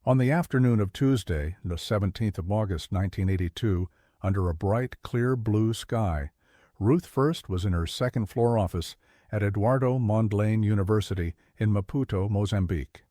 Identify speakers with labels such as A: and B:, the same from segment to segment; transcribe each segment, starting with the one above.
A: On the afternoon of Tuesday, the 17th of August, 1982, under a bright, clear blue sky, Ruth First was in her second-floor office at Eduardo Mondlane University in Maputo, Mozambique.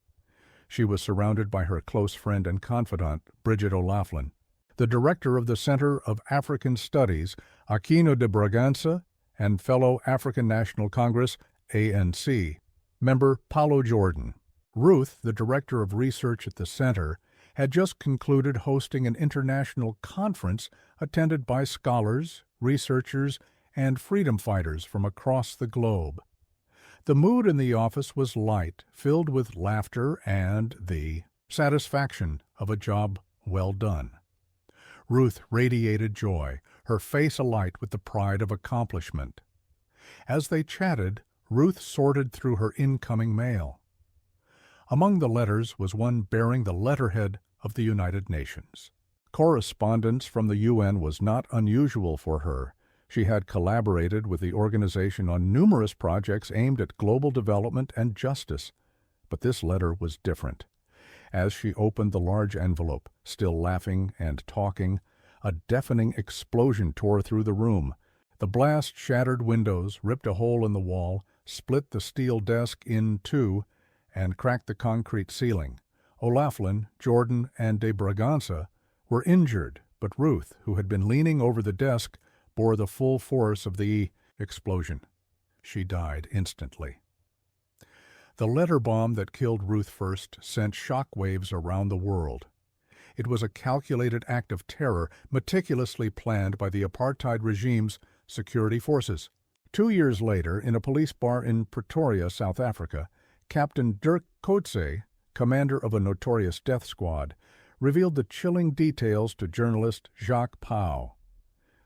A: She was surrounded by her close friend and confidant, Bridget O'Loughlin, the director of the Center of African Studies, Aquino de Bragança, and fellow African National Congress, ANC, member Paulo Jordan. Ruth, the director of research at the center, had just concluded hosting an international conference attended by scholars, researchers, and freedom fighters from across the globe. The mood in the office was light, filled with laughter and the satisfaction of a job well done. Ruth radiated joy, her face alight with the pride of accomplishment. As they chatted, Ruth sorted through her incoming mail. Among the letters was one bearing the letterhead of the United Nations. Correspondence from the UN was not unusual for her. She had collaborated with the organization on numerous projects aimed at global development and justice. But this letter was different. As she opened the large envelope, still laughing and talking, a deafening explosion tore through the room. The blast shattered windows, ripped a hole in the wall, split the steel desk in two, and cracked the concrete ceiling. O'Loughlin, Jordan, and de Bragança were injured, but Ruth, who had been leaning over the desk, bore the full force of the explosion. She died instantly. The letter bomb that killed Ruth First sent shockwaves around the world. It was a calculated act of terror, meticulously planned by the apartheid regime's security forces. 2 years later, in a police bar in Pretoria, South Africa, Captain Dirk Coetzee, commander of a notorious death squad, revealed the chilling details to journalist Jacques Pauw.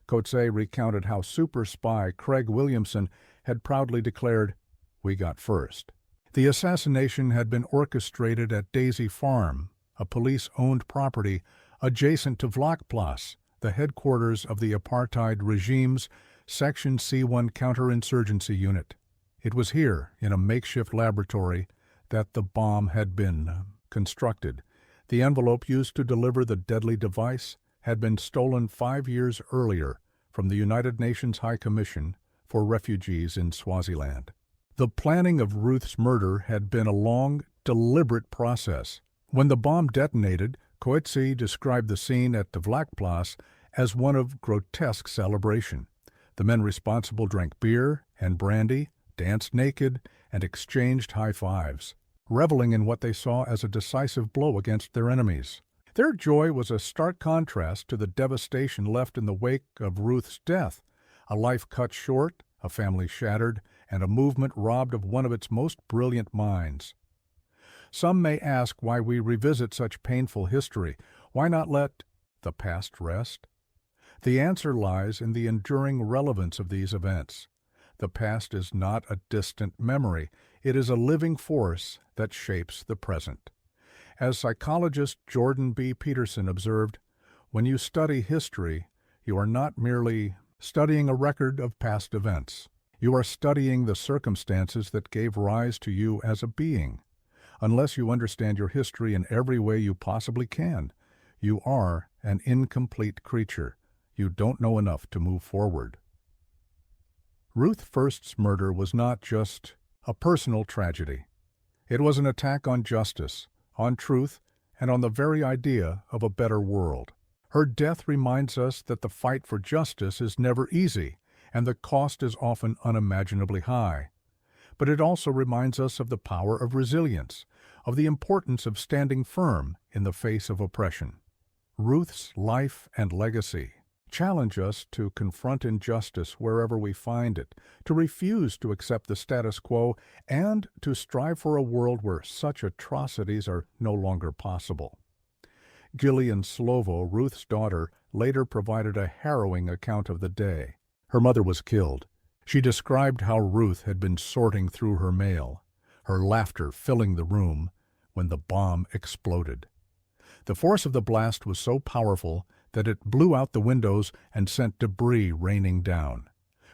A: Coetzee recounted how super spy Craig Williamson had proudly declared, "We got first." The assassination had been orchestrated at Daisy Farm, a police-owned property adjacent to Vlakplaas, the headquarters of the apartheid regime's Section C1 counterinsurgency unit. It was here, in a makeshift laboratory, that the bomb had been constructed. The envelope used to deliver the deadly device had been stolen 5 years earlier from the United Nations High Commission for Refugees in Swaziland. The planning of Ruth's murder had been a long, deliberate process. When the bomb detonated, Coetzee described the scene at the Vlakplaas as one of grotesque celebration. The men responsible drank beer and brandy, danced naked, and exchanged high fives, reveling in what they saw as a decisive blow against their enemies. Their joy was a stark contrast to the devastation left in the wake of Ruth's death, a life cut short, a family shattered, and a movement robbed of one of its most brilliant minds. Some may ask why we revisit such painful history. Why not let the past rest? The answer lies in the enduring relevance of these events. The past is not a distant memory. It is a living force that shapes the present. As psychologist Jordan B. Peterson observed, when you study history, you are not merely studying a record of past events. You are studying the circumstances that gave rise to you as a being. Unless you understand your history in every way you possibly can, you are an incomplete creature. You don't know enough to move forward. Ruth First's murder was not just a personal tragedy. It was an attack on justice, on truth, and on the very idea of a better world. Her death reminds us that the fight for justice is never easy, and the cost is often unimaginably high. But it also reminds us of the power of resilience, of the importance of standing firm in the face of oppression. Ruth's life and legacy challenge us to confront injustice wherever we find it, to refuse to accept the status quo, and to strive for a world where such atrocities are no longer possible. Gillian Slovo, Ruth's daughter, later provided a harrowing account of the day. Her mother was killed. She described how Ruth had been sorting through her mail, her laughter filling the room when the bomb exploded. The force of the blast was so powerful that it blew out the windows and sent debris raining down.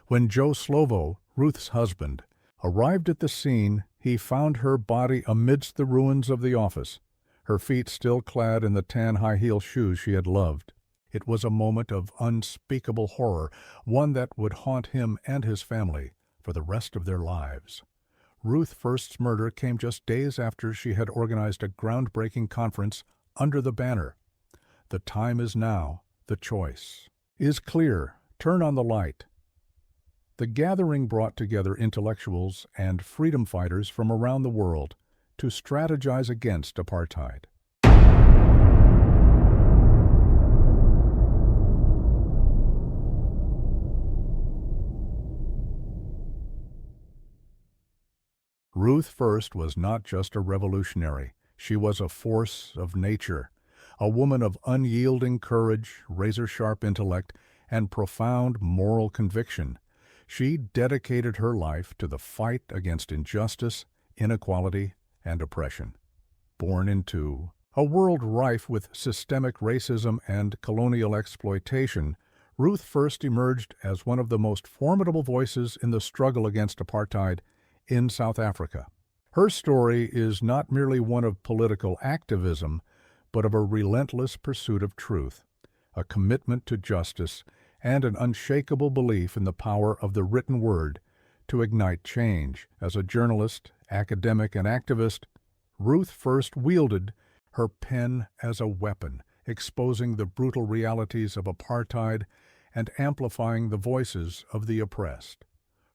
A: When Joe Slovo, Ruth's husband, arrived at the scene, he found her body amidst the ruins of the office, her feet still clad in the tan high-heel shoes she had loved. It was a moment of unspeakable horror, one that would haunt him and his family for the rest of their lives. Ruth First's murder came just days after she had organized a groundbreaking conference under the banner, "The time is now, the choice is clear, turn on the light." The gathering brought together intellectuals and freedom fighters from around the world to strategize against apartheid. Ruth First was not just a revolutionary. She was a force of nature, a woman of unyielding courage, razor-sharp intellect, and profound moral conviction. She dedicated her life to the fight against injustice, inequality, and oppression. Born into a world rife with systemic racism and colonial exploitation, Ruth First emerged as one of the most formidable voices in the struggle against apartheid in South Africa. Her story is not merely one of political activism, but of a relentless pursuit of truth, a commitment to justice, and an unshakable belief in the power of the written word to ignite change. As a journalist, academic, and activist, Ruth First wielded her pen as a weapon, exposing the brutal realities of apartheid and amplifying the voices of the oppressed.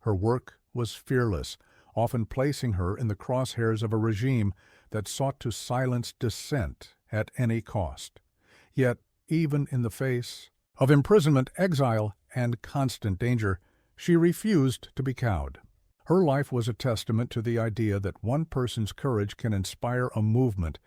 A: Her work was fearless, often placing her in the crosshairs of a regime that sought to silence dissent at any cost. Yet, even in the face of imprisonment, exile, and constant danger, she refused to be cowed. Her life was a testament to the idea that one person's courage can inspire a movement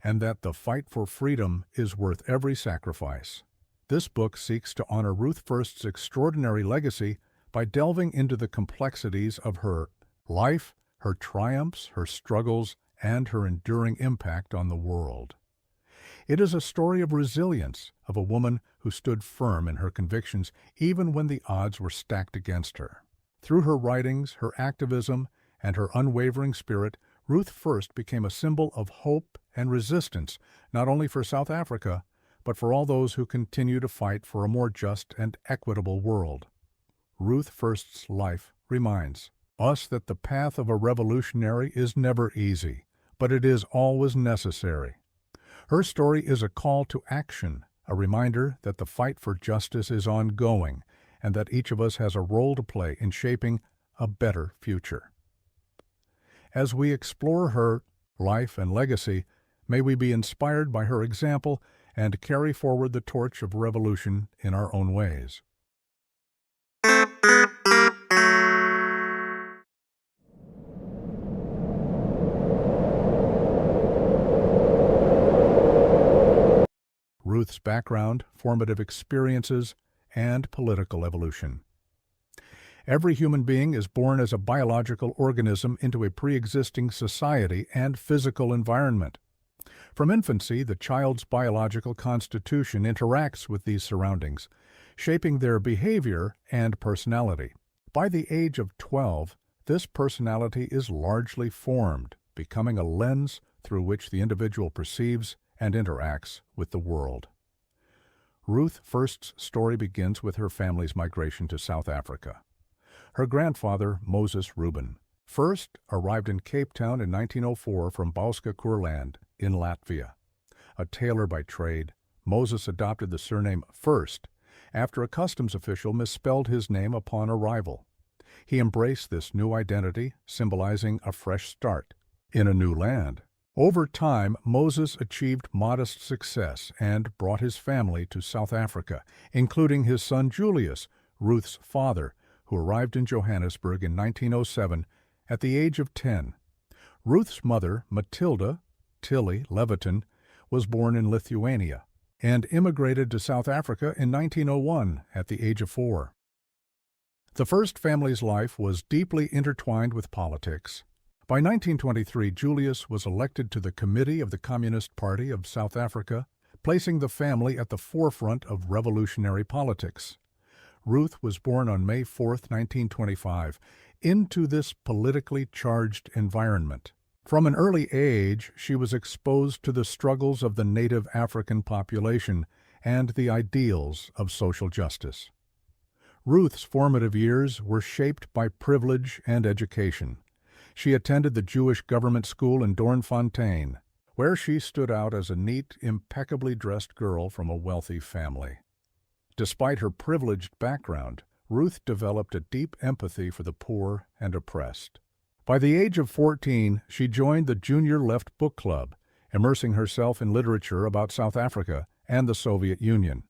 A: and that the fight for freedom is worth every sacrifice. This book seeks to honor Ruth First's extraordinary legacy by delving into the complexities of her life, her triumphs, her struggles, and her enduring impact on the world. It is a story of resilience, of a woman who stood firm in her convictions even when the odds were stacked against her. Through her writings, her activism, and her unwavering spirit, Ruth First became a symbol of hope and resistance, not only for South Africa, but for all those who continue to fight for a more just and equitable world. Ruth First's life reminds us that the path of a revolutionary is never easy, but it is always necessary. Her story is a call to action, a reminder that the fight for justice is ongoing and that each of us has a role to play in shaping a better future. As we explore her life and legacy, may we be inspired by her example and carry forward the torch of revolution in our own ways. Ruth's background, formative experiences, and political evolution. Every human being is born as a biological organism into a pre-existing society and physical environment. From infancy, the child's biological constitution interacts with these surroundings, shaping their behavior and personality. By the age of 12, this personality is largely formed, becoming a lens through which the individual perceives and interacts with the world. Ruth First's story begins with her family's migration to South Africa. Her grandfather, Moses Rubin, first arrived in Cape Town in 1904 from Bauska Kurland in Latvia. A tailor by trade, Moses adopted the surname First after a customs official misspelled his name upon arrival. He embraced this new identity, symbolizing a fresh start in a new land. Over time, Moses achieved modest success and brought his family to South Africa, including his son Julius, Ruth's father, who arrived in Johannesburg in 1907 at the age of 10. Ruth's mother, Matilda Tilly Leviton, was born in Lithuania and immigrated to South Africa in 1901 at the age of 4. The First family's life was deeply intertwined with politics. By 1923, Julius was elected to the Committee of the Communist Party of South Africa, placing the family at the forefront of revolutionary politics. Ruth was born on May 4, 1925, into this politically charged environment. From an early age, she was exposed to the struggles of the native African population and the ideals of social justice. Ruth's formative years were shaped by privilege and education. She attended the Jewish government school in Doornfontein, where she stood out as a neat, impeccably dressed girl from a wealthy family. Despite her privileged background, Ruth developed a deep empathy for the poor and oppressed. By the age of 14, she joined the Junior Left Book Club, immersing herself in literature about South Africa and the Soviet Union.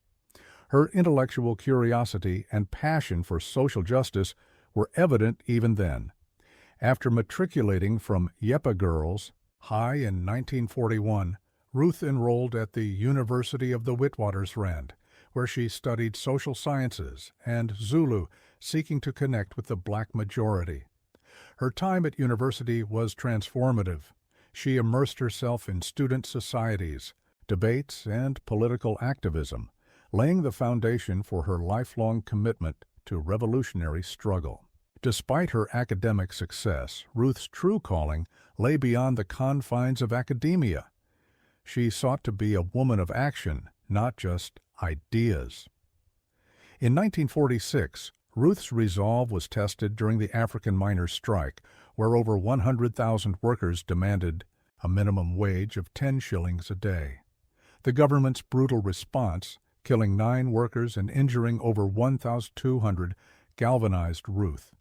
A: Her intellectual curiosity and passion for social justice were evident even then. After matriculating from Yepa Girls High in 1941, Ruth enrolled at the University of the Witwatersrand, where she studied social sciences and Zulu, seeking to connect with the black majority. Her time at university was transformative. She immersed herself in student societies, debates, and political activism, laying the foundation for her lifelong commitment to revolutionary struggle. Despite her academic success, Ruth's true calling lay beyond the confines of academia. She sought to be a woman of action, not just ideas. In 1946, Ruth's resolve was tested during the African miners' strike, where over 100,000 workers demanded a minimum wage of 10 shillings a day. The government's brutal response, killing 9 workers and injuring over 1,200, galvanized Ruth.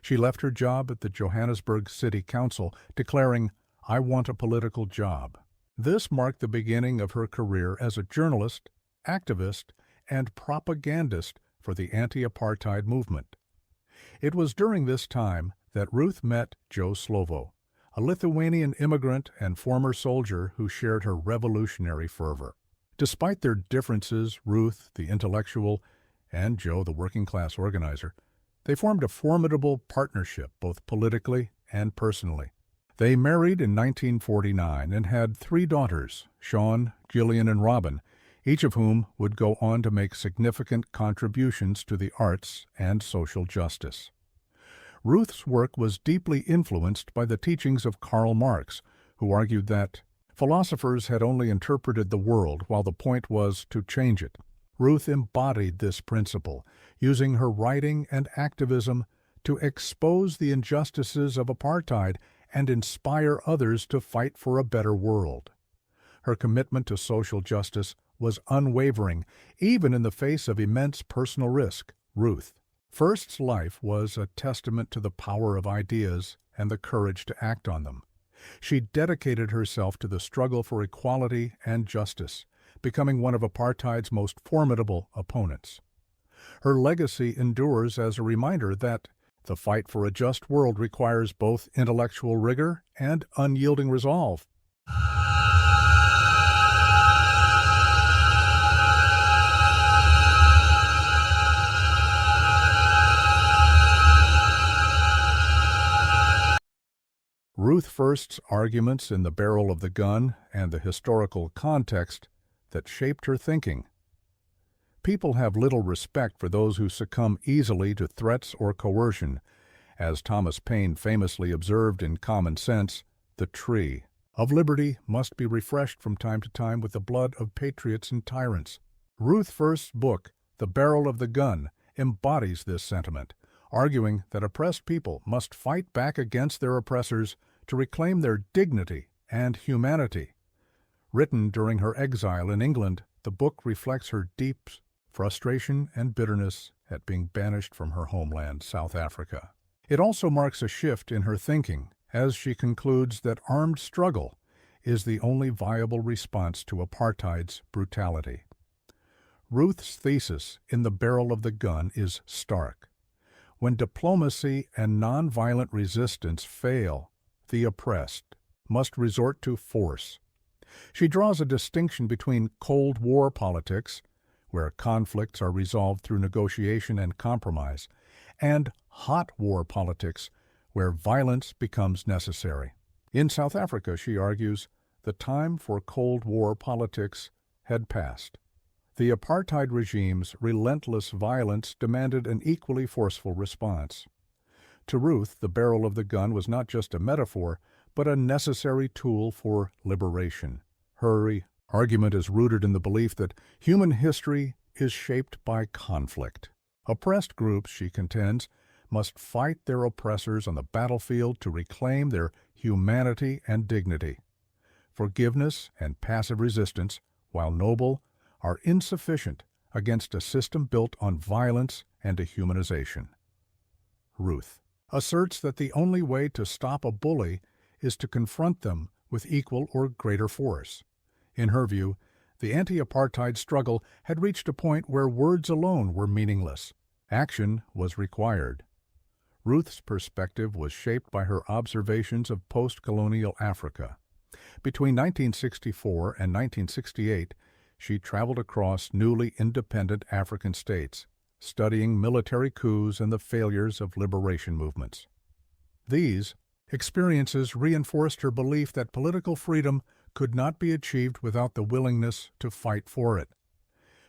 A: She left her job at the Johannesburg City Council, declaring, "I want a political job." This marked the beginning of her career as a journalist, activist, and propagandist for the anti-apartheid movement. It was during this time that Ruth met Joe Slovo, a Lithuanian immigrant and former soldier who shared her revolutionary fervor. Despite their differences, Ruth, the intellectual, and Joe, the working-class organizer, they formed a formidable partnership both politically and personally. They married in 1949 and had 3 daughters, Sean, Gillian, and Robin, each of whom would go on to make significant contributions to the arts and social justice. Ruth's work was deeply influenced by the teachings of Karl Marx, who argued that philosophers had only interpreted the world while the point was to change it. Ruth embodied this principle, using her writing and activism to expose the injustices of apartheid and inspire others to fight for a better world. Her commitment to social justice was unwavering, even in the face of immense personal risk. Ruth First's life was a testament to the power of ideas and the courage to act on them. She dedicated herself to the struggle for equality and justice, becoming one of apartheid's most formidable opponents. Her legacy endures as a reminder that the fight for a just world requires both intellectual rigor and unyielding resolve. Ruth First's arguments in The Barrel of the Gun and the historical context that shaped her thinking. People have little respect for those who succumb easily to threats or coercion. As Thomas Paine famously observed in Common Sense, the tree of liberty must be refreshed from time to time with the blood of patriots and tyrants. Ruth First's book, The Barrel of the Gun, embodies this sentiment, arguing that oppressed people must fight back against their oppressors to reclaim their dignity and humanity. Written during her exile in England, the book reflects her deep frustration and bitterness at being banished from her homeland, South Africa. It also marks a shift in her thinking, as she concludes that armed struggle is the only viable response to apartheid's brutality. Ruth's thesis in The Barrel of the Gun is stark. When diplomacy and nonviolent resistance fail, the oppressed must resort to force. She draws a distinction between Cold War politics, where conflicts are resolved through negotiation and compromise, and hot war politics, where violence becomes necessary. In South Africa, she argues, the time for Cold War politics had passed. The apartheid regime's relentless violence demanded an equally forceful response. To Ruth, the barrel of the gun was not just a metaphor, but a necessary tool for liberation. Her argument is rooted in the belief that human history is shaped by conflict. Oppressed groups, she contends, must fight their oppressors on the battlefield to reclaim their humanity and dignity. Forgiveness and passive resistance, while noble, are insufficient against a system built on violence and dehumanization. Ruth asserts that the only way to stop a bully is to confront them with equal or greater force. In her view, the anti-apartheid struggle had reached a point where words alone were meaningless. Action was required. Ruth's perspective was shaped by her observations of post-colonial Africa. Between 1964 and 1968, she traveled across newly independent African states, studying military coups and the failures of liberation movements. These experiences reinforced her belief that political freedom could not be achieved without the willingness to fight for it.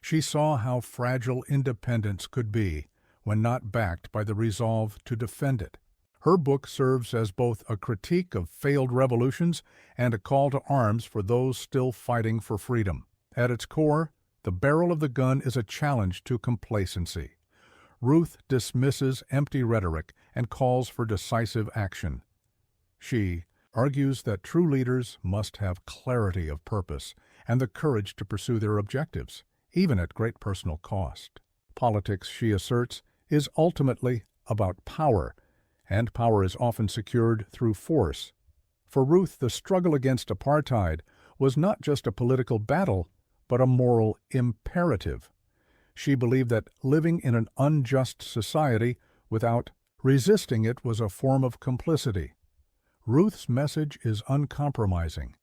A: She saw how fragile independence could be when not backed by the resolve to defend it. Her book serves as both a critique of failed revolutions and a call to arms for those still fighting for freedom. At its core, the barrel of the gun is a challenge to complacency. Ruth dismisses empty rhetoric and calls for decisive action. She argues that true leaders must have clarity of purpose and the courage to pursue their objectives, even at great personal cost. Politics, she asserts, is ultimately about power, and power is often secured through force. For Ruth, the struggle against apartheid was not just a political battle, but a moral imperative. She believed that living in an unjust society without resisting it was a form of complicity. Ruth's message is uncompromising.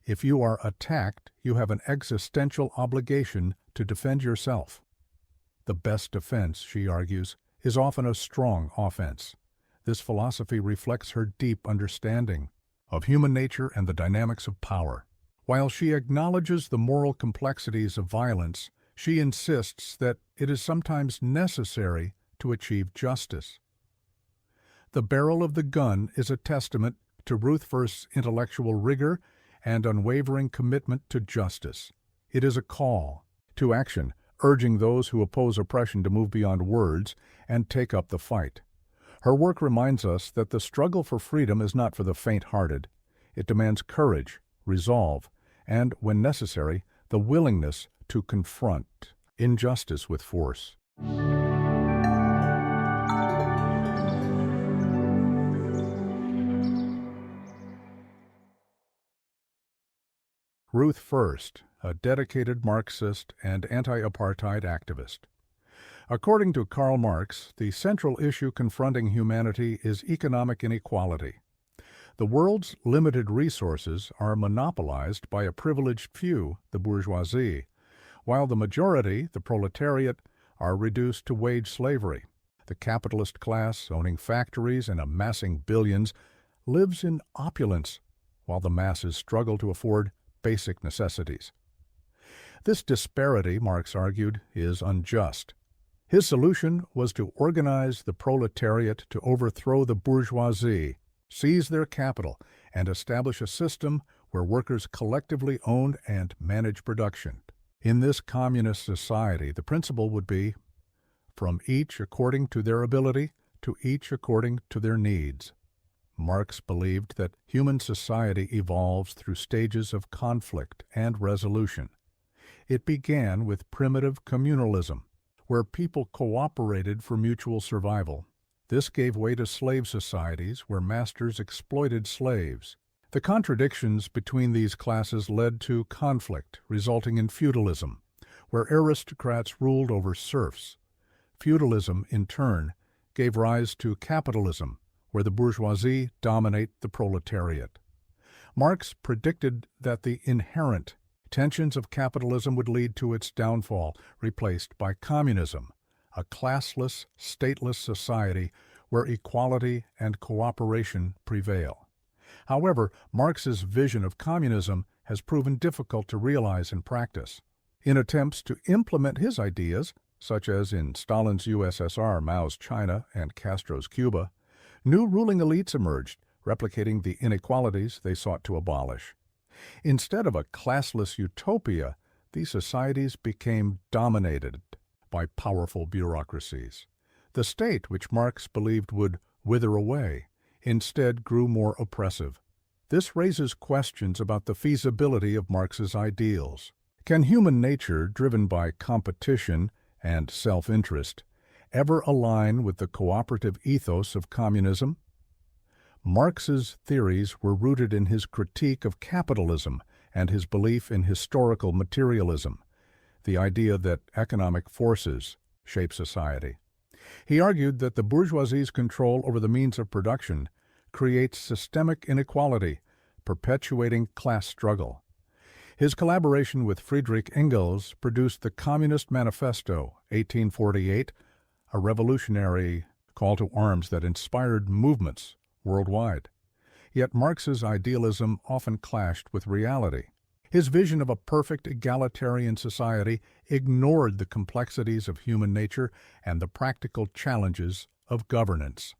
A: If you are attacked, you have an existential obligation to defend yourself. The best defense, she argues, is often a strong offense. This philosophy reflects her deep understanding of human nature and the dynamics of power. While she acknowledges the moral complexities of violence, she insists that it is sometimes necessary to achieve justice. The barrel of the gun is a testament to Ruth First's intellectual rigor and unwavering commitment to justice. It is a call to action, urging those who oppose oppression to move beyond words and take up the fight. Her work reminds us that the struggle for freedom is not for the faint-hearted. It demands courage, resolve, and, when necessary, the willingness to confront injustice with force. Ruth First, a dedicated Marxist and anti-apartheid activist. According to Karl Marx, the central issue confronting humanity is economic inequality. The world's limited resources are monopolized by a privileged few, the bourgeoisie, while the majority, the proletariat, are reduced to wage slavery. The capitalist class, owning factories and amassing billions, lives in opulence, while the masses struggle to afford basic necessities. This disparity, Marx argued, is unjust. His solution was to organize the proletariat to overthrow the bourgeoisie, seize their capital, and establish a system where workers collectively owned and managed production. In this communist society, the principle would be, from each according to their ability, to each according to their needs. Marx believed that human society evolves through stages of conflict and resolution. It began with primitive communalism, where people cooperated for mutual survival. This gave way to slave societies where masters exploited slaves. The contradictions between these classes led to conflict, resulting in feudalism, where aristocrats ruled over serfs. Feudalism, in turn, gave rise to capitalism, where the bourgeoisie dominate the proletariat. Marx predicted that the inherent tensions of capitalism would lead to its downfall, replaced by communism, a classless, stateless society where equality and cooperation prevail. However, Marx's vision of communism has proven difficult to realize in practice. In attempts to implement his ideas, such as in Stalin's USSR, Mao's China, and Castro's Cuba, new ruling elites emerged, replicating the inequalities they sought to abolish. Instead of a classless utopia, these societies became dominated by powerful bureaucracies. The state, which Marx believed would wither away, instead grew more oppressive. This raises questions about the feasibility of Marx's ideals. Can human nature, driven by competition and self-interest, ever align with the cooperative ethos of communism? Marx's theories were rooted in his critique of capitalism and his belief in historical materialism, the idea that economic forces shape society. He argued that the bourgeoisie's control over the means of production creates systemic inequality, perpetuating class struggle. His collaboration with Friedrich Engels produced the Communist Manifesto, 1848, a revolutionary call to arms that inspired movements worldwide. Yet Marx's idealism often clashed with reality. His vision of a perfect egalitarian society ignored the complexities of human nature and the practical challenges of governance.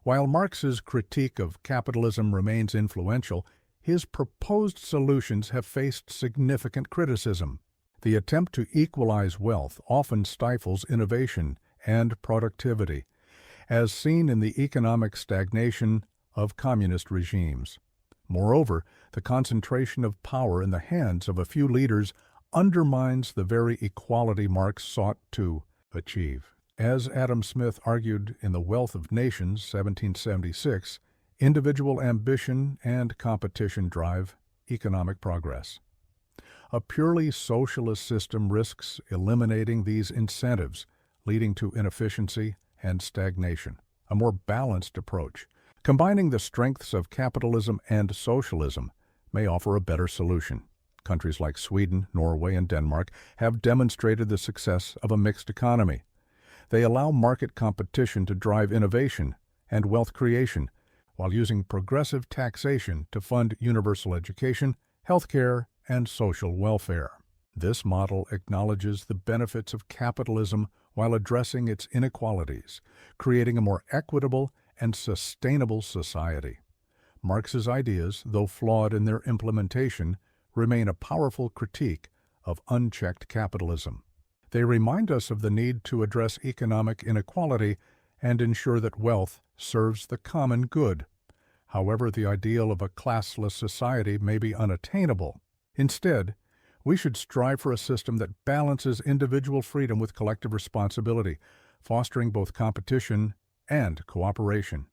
A: While Marx's critique of capitalism remains influential, his proposed solutions have faced significant criticism. The attempt to equalize wealth often stifles innovation and productivity, as seen in the economic stagnation of communist regimes. Moreover, the concentration of power in the hands of a few leaders undermines the very equality Marx sought to achieve. As Adam Smith argued in The Wealth of Nations, 1776, individual ambition and competition drive economic progress. A purely socialist system risks eliminating these incentives, leading to inefficiency and stagnation. A more balanced approach, combining the strengths of capitalism and socialism, may offer a better solution. Countries like Sweden, Norway, and Denmark have demonstrated the success of a mixed economy. They allow market competition to drive innovation and wealth creation, while using progressive taxation to fund universal education, healthcare, and social welfare. This model acknowledges the benefits of capitalism while addressing its inequalities, creating a more equitable and sustainable society. Marx's ideas, though flawed in their implementation, remain a powerful critique of unchecked capitalism. They remind us of the need to address economic inequality and ensure that wealth serves the common good. However, the ideal of a classless society may be unattainable. Instead, we should strive for a system that balances individual freedom with collective responsibility, fostering both competition and cooperation.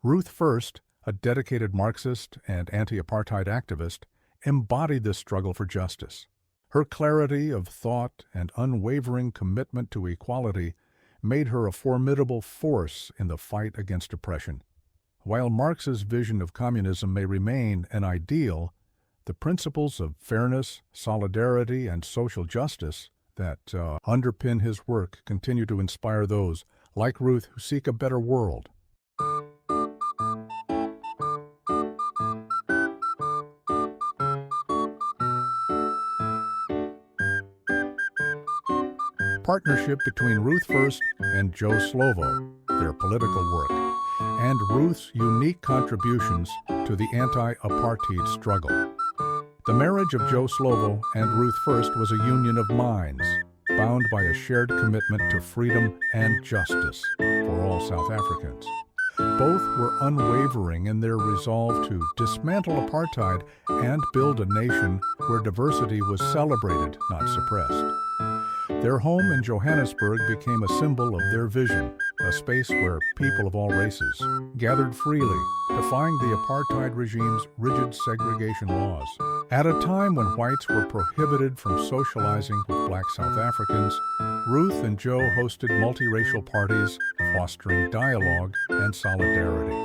A: Ruth First, a dedicated Marxist and anti-apartheid activist, embodied this struggle for justice. Her clarity of thought and unwavering commitment to equality made her a formidable force in the fight against oppression. While Marx's vision of communism may remain an ideal, the principles of fairness, solidarity, and social justice that underpin his work continue to inspire those, like Ruth, who seek a better world. Partnership between Ruth First and Joe Slovo, their political work, and Ruth's unique contributions to the anti-apartheid struggle. The marriage of Joe Slovo and Ruth First was a union of minds, bound by a shared commitment to freedom and justice for all South Africans. Both were unwavering in their resolve to dismantle apartheid and build a nation where diversity was celebrated, not suppressed. Their home in Johannesburg became a symbol of their vision, a space where people of all races gathered freely, defying the apartheid regime's rigid segregation laws. At a time when whites were prohibited from socializing with black South Africans, Ruth and Joe hosted multiracial parties, fostering dialogue and solidarity.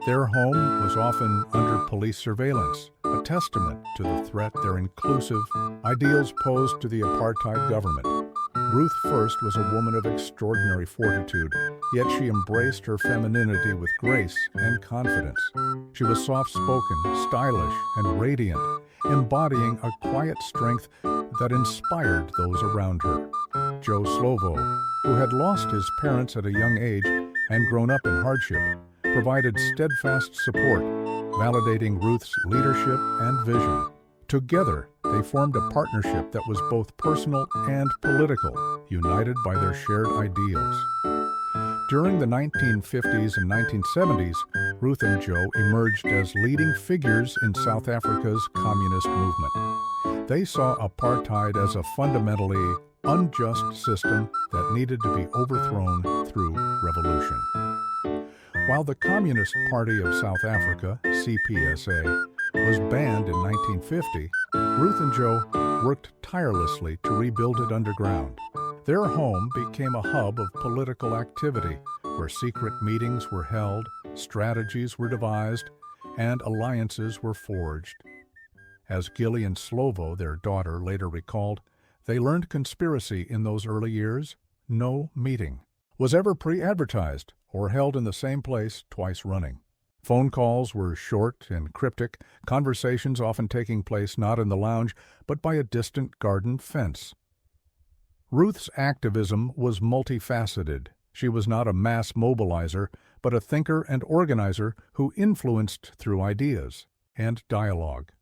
A: Their home was often under police surveillance, a testament to the threat their inclusive ideals posed to the apartheid government. Ruth First was a woman of extraordinary fortitude, yet she embraced her femininity with grace and confidence. She was soft-spoken, stylish, and radiant, embodying a quiet strength that inspired those around her. Joe Slovo, who had lost his parents at a young age and grown up in hardship, provided steadfast support, validating Ruth's leadership and vision. Together, they formed a partnership that was both personal and political, united by their shared ideals. During the 1950s and 1970s, Ruth and Joe emerged as leading figures in South Africa's communist movement. They saw apartheid as a fundamentally unjust system that needed to be overthrown through revolution. While the Communist Party of South Africa, CPSA, was banned in 1950, Ruth and Joe worked tirelessly to rebuild it underground. Their home became a hub of political activity, where secret meetings were held, strategies were devised, and alliances were forged. As Gillian Slovo, their daughter, later recalled, they learned conspiracy in those early years. No meeting was ever pre-advertised or held in the same place twice running. Phone calls were short and cryptic, conversations often taking place not in the lounge, but by a distant garden fence. Ruth's activism was multifaceted. She was not a mass mobilizer, but a thinker and organizer who influenced through ideas and dialogue.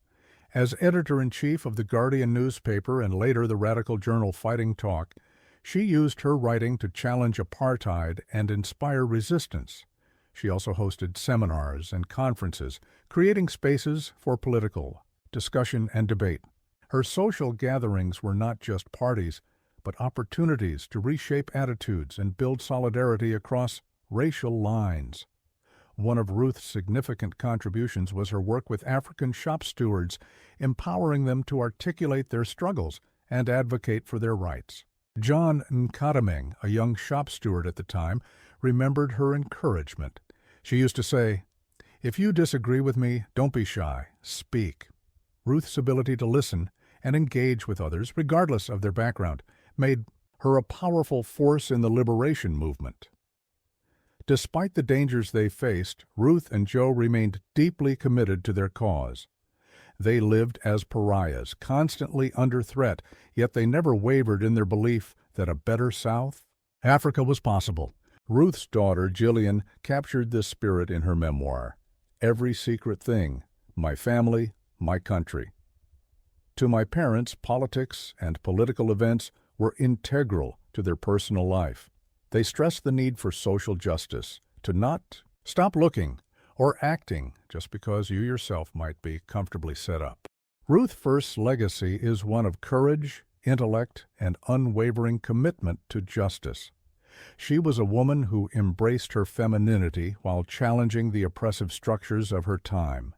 A: As editor-in-chief of the Guardian newspaper and later the radical journal Fighting Talk, she used her writing to challenge apartheid and inspire resistance. She also hosted seminars and conferences, creating spaces for political discussion and debate. Her social gatherings were not just parties, but opportunities to reshape attitudes and build solidarity across racial lines. One of Ruth's significant contributions was her work with African shop stewards, empowering them to articulate their struggles and advocate for their rights. John Nkadimeng, a young shop steward at the time, remembered her encouragement. She used to say, "If you disagree with me, don't be shy, speak." Ruth's ability to listen and engage with others, regardless of their background, made her a powerful force in the liberation movement. Despite the dangers they faced, Ruth and Joe remained deeply committed to their cause. They lived as pariahs, constantly under threat, yet they never wavered in their belief that a better South Africa was possible. Ruth's daughter, Gillian, captured this spirit in her memoir, Every Secret Thing, My Family, My Country. To my parents, politics and political events were integral to their personal life. They stressed the need for social justice, to not stop looking or acting just because you yourself might be comfortably set up. Ruth First's legacy is one of courage, intellect, and unwavering commitment to justice. She was a woman who embraced her femininity while challenging the oppressive structures of her time.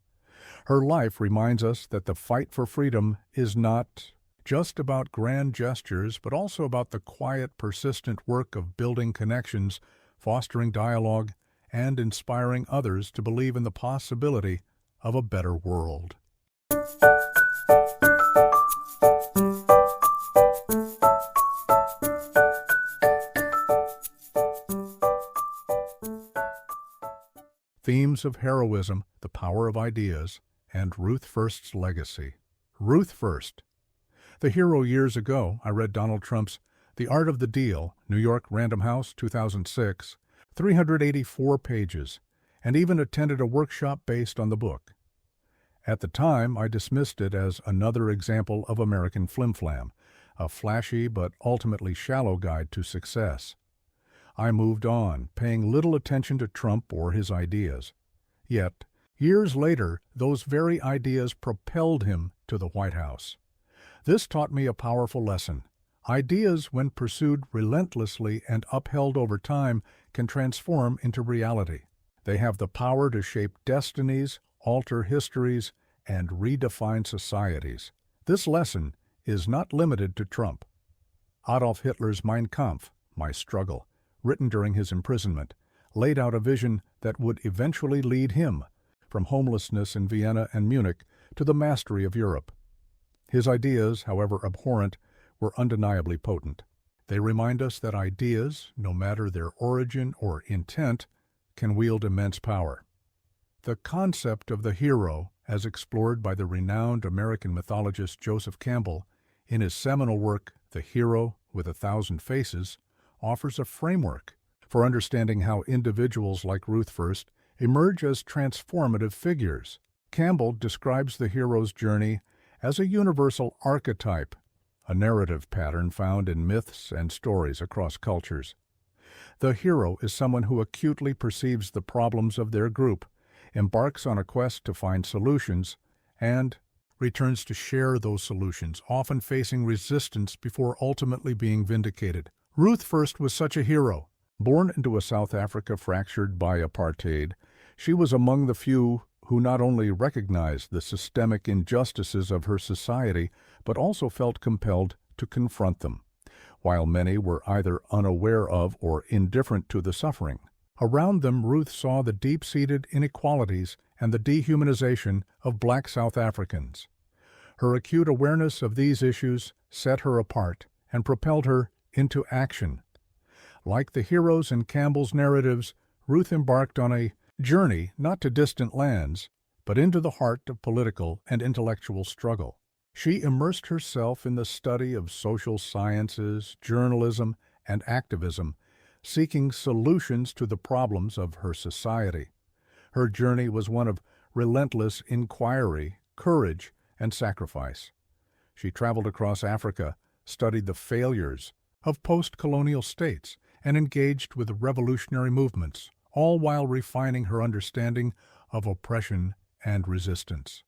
A: Her life reminds us that the fight for freedom is not just about grand gestures, but also about the quiet, persistent work of building connections, fostering dialogue, and inspiring others to believe in the possibility of a better world. Themes of heroism, the power of ideas, and Ruth First's legacy. Ruth First. The hero years ago, I read Donald Trump's The Art of the Deal, New York Random House, 2006, 384 pages, and even attended a workshop based on the book. At the time, I dismissed it as another example of American flim-flam, a flashy but ultimately shallow guide to success. I moved on, paying little attention to Trump or his ideas. Yet, years later, those very ideas propelled him to the White House. This taught me a powerful lesson. Ideas, when pursued relentlessly and upheld over time, can transform into reality. They have the power to shape destinies, alter histories, and redefine societies. This lesson is not limited to Trump. Adolf Hitler's Mein Kampf, My Struggle, written during his imprisonment, laid out a vision that would eventually lead him from homelessness in Vienna and Munich to the mastery of Europe. His ideas, however abhorrent, were undeniably potent. They remind us that ideas, no matter their origin or intent, can wield immense power. The concept of the hero, as explored by the renowned American mythologist Joseph Campbell in his seminal work, The Hero with a Thousand Faces, offers a framework for understanding how individuals like Ruth First emerge as transformative figures. Campbell describes the hero's journey as a universal archetype, a narrative pattern found in myths and stories across cultures. The hero is someone who acutely perceives the problems of their group, embarks on a quest to find solutions, and returns to share those solutions, often facing resistance before ultimately being vindicated. Ruth First was such a hero. Born into a South Africa fractured by apartheid, she was among the few who not only recognized the systemic injustices of her society, but also felt compelled to confront them, while many were either unaware of or indifferent to the suffering. Around them, Ruth saw the deep-seated inequalities and the dehumanization of Black South Africans. Her acute awareness of these issues set her apart and propelled her into action. Like the heroes in Campbell's narratives, Ruth embarked on a journey not to distant lands, but into the heart of political and intellectual struggle. She immersed herself in the study of social sciences, journalism, and activism, seeking solutions to the problems of her society. Her journey was one of relentless inquiry, courage, and sacrifice. She traveled across Africa, studied the failures of post-colonial states, and engaged with revolutionary movements, all while refining her understanding of oppression and resistance.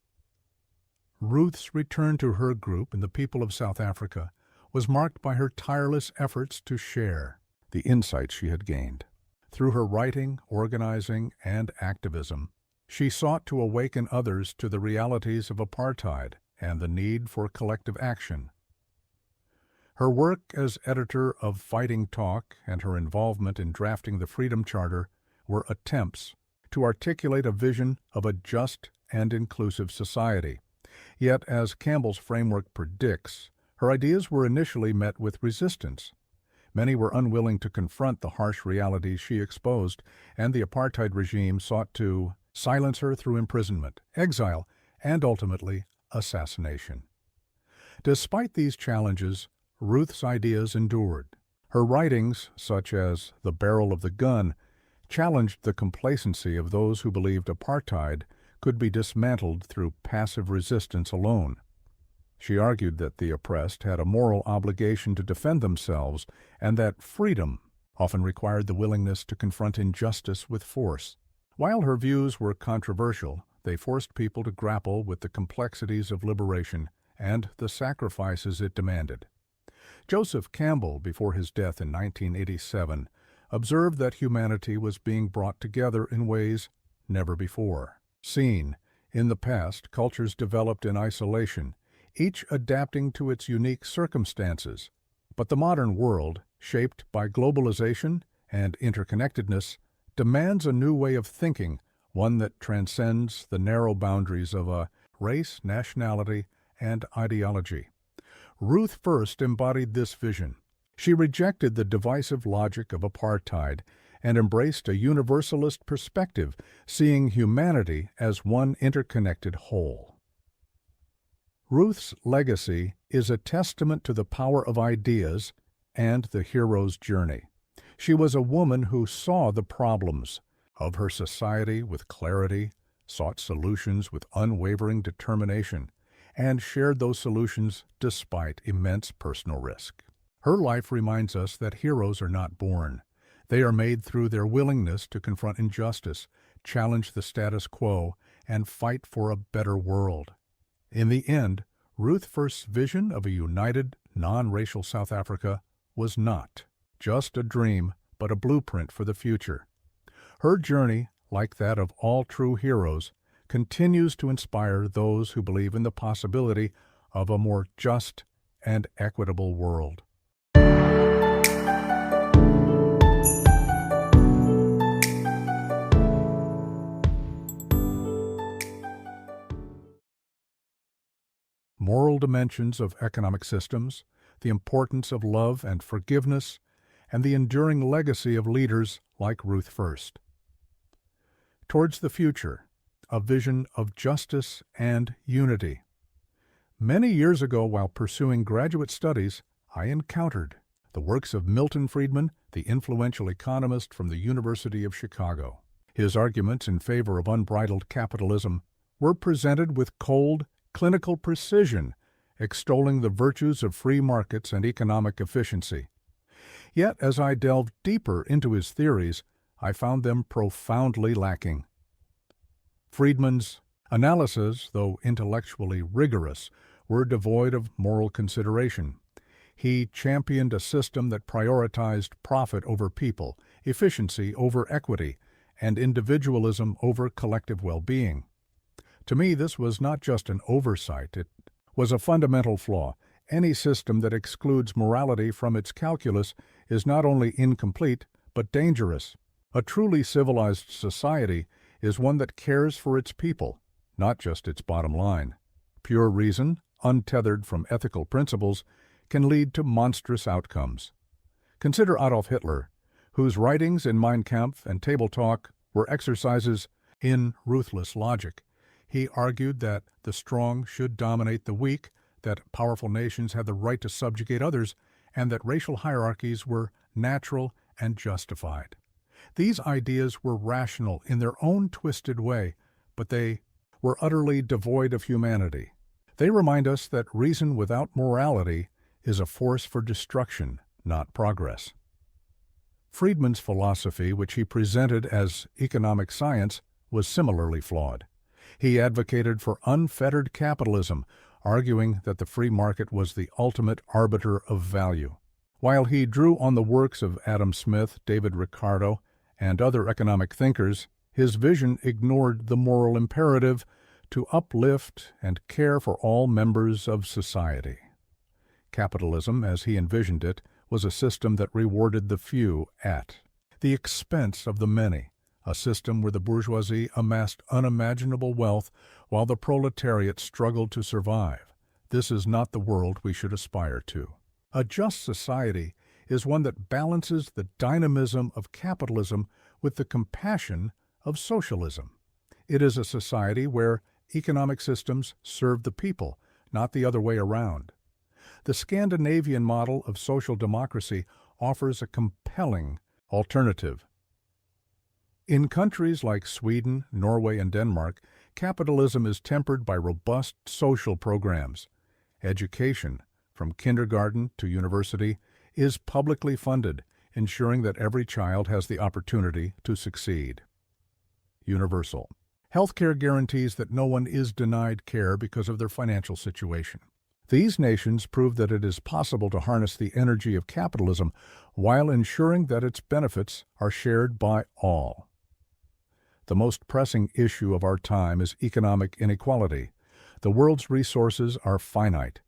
A: Ruth's return to her group and the people of South Africa was marked by her tireless efforts to share the insights she had gained. Through her writing, organizing, and activism, she sought to awaken others to the realities of apartheid and the need for collective action. Her work as editor of Fighting Talk and her involvement in drafting the Freedom Charter were attempts to articulate a vision of a just and inclusive society. Yet, as Campbell's framework predicts, her ideas were initially met with resistance. Many were unwilling to confront the harsh realities she exposed, and the apartheid regime sought to silence her through imprisonment, exile, and ultimately assassination. Despite these challenges, Ruth's ideas endured. Her writings, such as The Barrel of the Gun, challenged the complacency of those who believed apartheid could be dismantled through passive resistance alone. She argued that the oppressed had a moral obligation to defend themselves and that freedom often required the willingness to confront injustice with force. While her views were controversial, they forced people to grapple with the complexities of liberation and the sacrifices it demanded. Joseph Campbell, before his death in 1987, observed that humanity was being brought together in ways never before seen. In the past, cultures developed in isolation, each adapting to its unique circumstances. But the modern world, shaped by globalization and interconnectedness, demands a new way of thinking, one that transcends the narrow boundaries of a race, nationality, and ideology. Ruth First embodied this vision. She rejected the divisive logic of apartheid and embraced a universalist perspective, seeing humanity as one interconnected whole. Ruth's legacy is a testament to the power of ideas and the hero's journey. She was a woman who saw the problems of her society with clarity, sought solutions with unwavering determination, and shared those solutions despite immense personal risk. Her life reminds us that heroes are not born. They are made through their willingness to confront injustice, challenge the status quo, and fight for a better world. In the end, Ruth First's vision of a united, non-racial South Africa was not just a dream, but a blueprint for the future. Her journey, like that of all true heroes, continues to inspire those who believe in the possibility of a more just and equitable world. Moral dimensions of economic systems, the importance of love and forgiveness, and the enduring legacy of leaders like Ruth First. Towards the future, a vision of justice and unity. Many years ago, while pursuing graduate studies, I encountered the works of Milton Friedman, the influential economist from the University of Chicago. His arguments in favor of unbridled capitalism were presented with cold, clinical precision, extolling the virtues of free markets and economic efficiency. Yet, as I delved deeper into his theories, I found them profoundly lacking. Friedman's analyses, though intellectually rigorous, were devoid of moral consideration. He championed a system that prioritized profit over people, efficiency over equity, and individualism over collective well-being. To me, this was not just an oversight, it was a fundamental flaw. Any system that excludes morality from its calculus is not only incomplete, but dangerous. A truly civilized society is one that cares for its people, not just its bottom line. Pure reason, untethered from ethical principles, can lead to monstrous outcomes. Consider Adolf Hitler, whose writings in Mein Kampf and Table Talk were exercises in ruthless logic. He argued that the strong should dominate the weak, that powerful nations had the right to subjugate others, and that racial hierarchies were natural and justified. These ideas were rational in their own twisted way, but they were utterly devoid of humanity. They remind us that reason without morality is a force for destruction, not progress. Friedman's philosophy, which he presented as economic science, was similarly flawed. He advocated for unfettered capitalism, arguing that the free market was the ultimate arbiter of value. While he drew on the works of Adam Smith, David Ricardo, and other economic thinkers, his vision ignored the moral imperative to uplift and care for all members of society. Capitalism, as he envisioned it, was a system that rewarded the few at the expense of the many, a system where the bourgeoisie amassed unimaginable wealth while the proletariat struggled to survive. This is not the world we should aspire to. A just society is one that balances the dynamism of capitalism with the compassion of socialism. It is a society where economic systems serve the people, not the other way around. The Scandinavian model of social democracy offers a compelling alternative. In countries like Sweden, Norway, and Denmark, capitalism is tempered by robust social programs. Education, from kindergarten to university, is publicly funded, ensuring that every child has the opportunity to succeed. Universal. Healthcare guarantees that no one is denied care because of their financial situation. These nations prove that it is possible to harness the energy of capitalism while ensuring that its benefits are shared by all. The most pressing issue of our time is economic inequality. The world's resources are finite,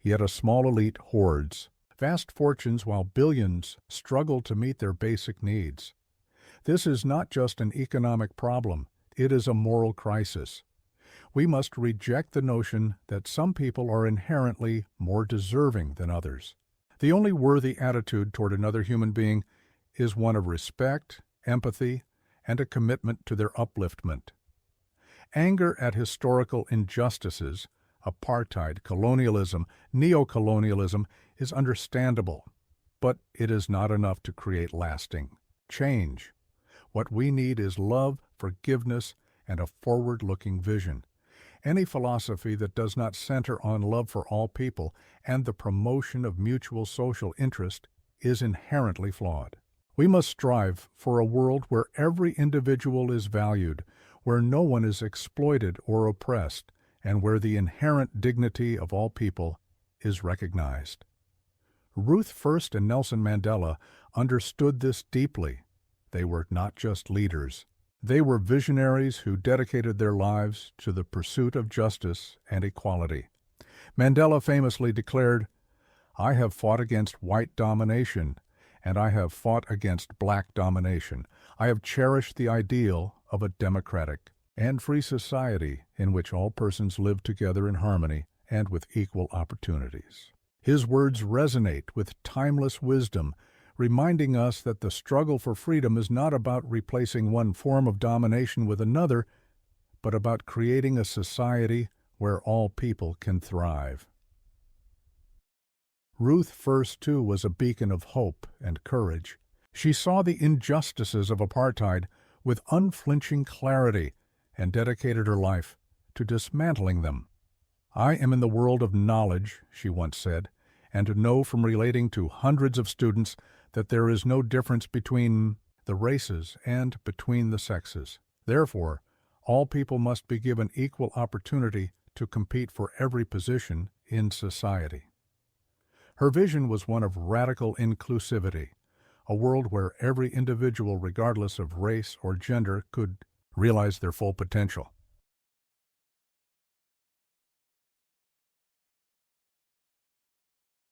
A: yet a small elite hoards vast fortunes while billions struggle to meet their basic needs. This is not just an economic problem, it is a moral crisis. We must reject the notion that some people are inherently more deserving than others. The only worthy attitude toward another human being is one of respect, empathy, and a commitment to their upliftment. Anger at historical injustices, apartheid, colonialism, neocolonialism is understandable, but it is not enough to create lasting change. What we need is love, forgiveness, and a forward-looking vision. Any philosophy that does not center on love for all people and the promotion of mutual social interest is inherently flawed. We must strive for a world where every individual is valued, where no one is exploited or oppressed, and where the inherent dignity of all people is recognized. Ruth First and Nelson Mandela understood this deeply. They were not just leaders. They were visionaries who dedicated their lives to the pursuit of justice and equality. Mandela famously declared, "I have fought against white domination, and I have fought against black domination. I have cherished the ideal of a democratic and free society in which all persons live together in harmony and with equal opportunities." His words resonate with timeless wisdom, reminding us that the struggle for freedom is not about replacing one form of domination with another, but about creating a society where all people can thrive. Ruth First, too, was a beacon of hope and courage. She saw the injustices of apartheid with unflinching clarity and dedicated her life to dismantling them. "I am in the world of knowledge," she once said, "and know from relating to hundreds of students that there is no difference between the races and between the sexes. Therefore, all people must be given equal opportunity to compete for every position in society." Her vision was one of radical inclusivity, a world where every individual, regardless of race or gender, could realize their full potential.